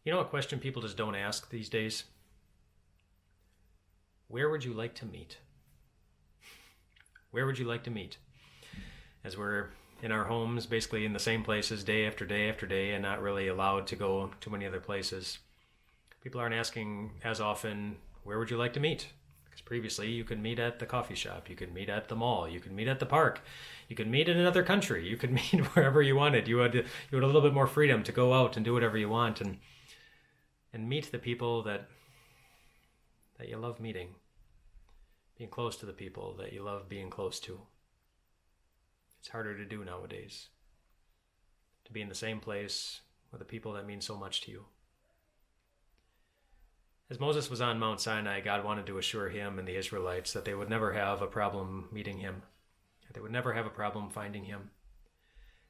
You know what question people just don't ask these days? Where would you like to meet? Where would you like to meet? As we're in our homes, basically in the same places day after day after day, and not really allowed to go to many other places. People aren't asking as often, where would you like to meet? Because previously you could meet at the coffee shop, you could meet at the mall, you could meet at the park, you could meet in another country, you could meet wherever you wanted. You had a little bit more freedom to go out and do whatever you want and meet the people that you love meeting. Being close to the people that you love being close to. It's harder to do nowadays. To be in the same place with the people that mean so much to you. As Moses was on Mount Sinai, God wanted to assure him and the Israelites that they would never have a problem meeting him. That they would never have a problem finding him.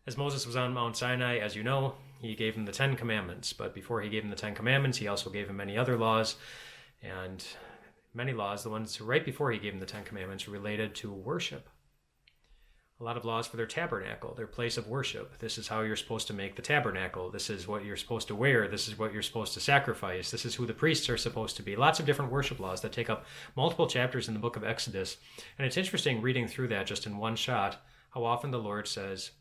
As Moses was on Mount Sinai, as you know, he gave him the 10 Commandments. But before he gave him the 10 Commandments, he also gave him many other laws. And many laws, the ones right before he gave him the 10 Commandments, related to worship. A lot of laws for their tabernacle, their place of worship. This is how you're supposed to make the tabernacle. This is what you're supposed to wear. This is what you're supposed to sacrifice. This is who the priests are supposed to be. Lots of different worship laws that take up multiple chapters in the book of Exodus. And it's interesting reading through that just in one shot, how often the Lord says,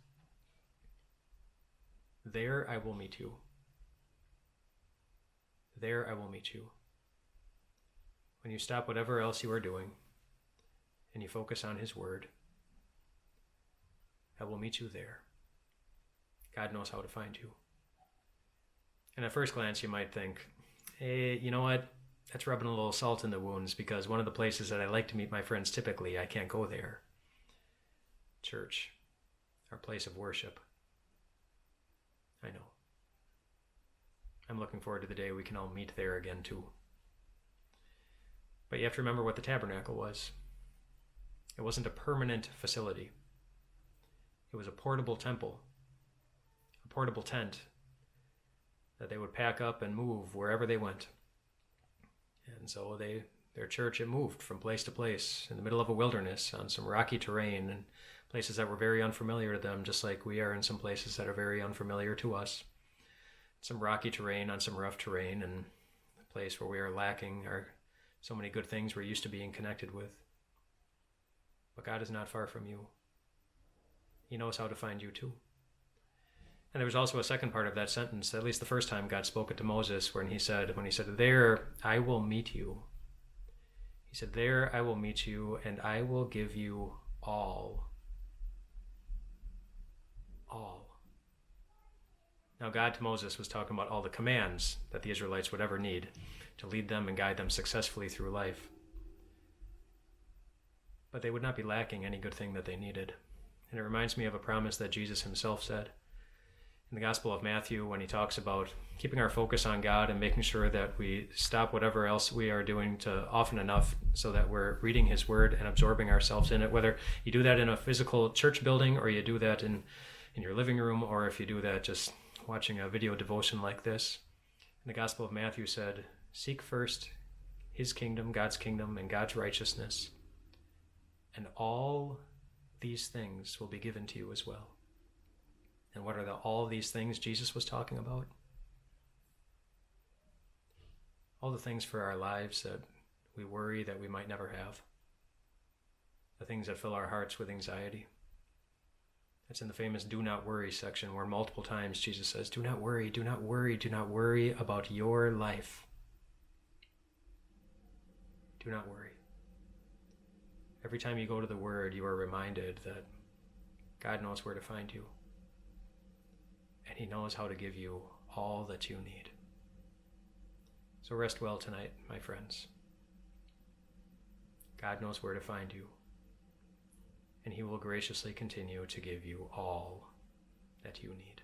there I will meet you. There I will meet you. When you stop whatever else you are doing and you focus on his word, I will meet you there. God knows how to find you. And at first glance, you might think, hey, you know what? That's rubbing a little salt in the wounds because one of the places that I like to meet my friends typically, I can't go there. Church, our place of worship. I know. I'm looking forward to the day we can all meet there again too. But you have to remember what the tabernacle was. It wasn't a permanent facility. It was a portable temple, a portable tent that they would pack up and move wherever they went. And so their church, it moved from place to place in the middle of a wilderness on some rocky terrain and places that were very unfamiliar to them, just like we are in some places that are very unfamiliar to us. Some rocky terrain on some rough terrain, and a place where we are lacking our so many good things we're used to being connected with. But God is not far from you. He knows how to find you too. And there was also a second part of that sentence, at least the first time God spoke it to Moses, when he said, there I will meet you. He said, there I will meet you, and I will give you all. All. Now God to Moses was talking about all the commands that the Israelites would ever need to lead them and guide them successfully through life. But they would not be lacking any good thing that they needed. And it reminds me of a promise that Jesus himself said in the Gospel of Matthew when he talks about keeping our focus on God and making sure that we stop whatever else we are doing to often enough so that we're reading his word and absorbing ourselves in it, whether you do that in a physical church building or you do that in your living room, or if you do that just watching a video devotion like this. And the Gospel of Matthew said, seek first his kingdom, God's kingdom, and God's righteousness, and all these things will be given to you as well. And what are all these things Jesus was talking about? All the things for our lives that we worry that we might never have. The things that fill our hearts with anxiety. It's in the famous do not worry section where multiple times Jesus says, do not worry, do not worry, do not worry about your life. Do not worry. Every time you go to the Word, you are reminded that God knows where to find you. And he knows how to give you all that you need. So rest well tonight, my friends. God knows where to find you. And he will graciously continue to give you all that you need.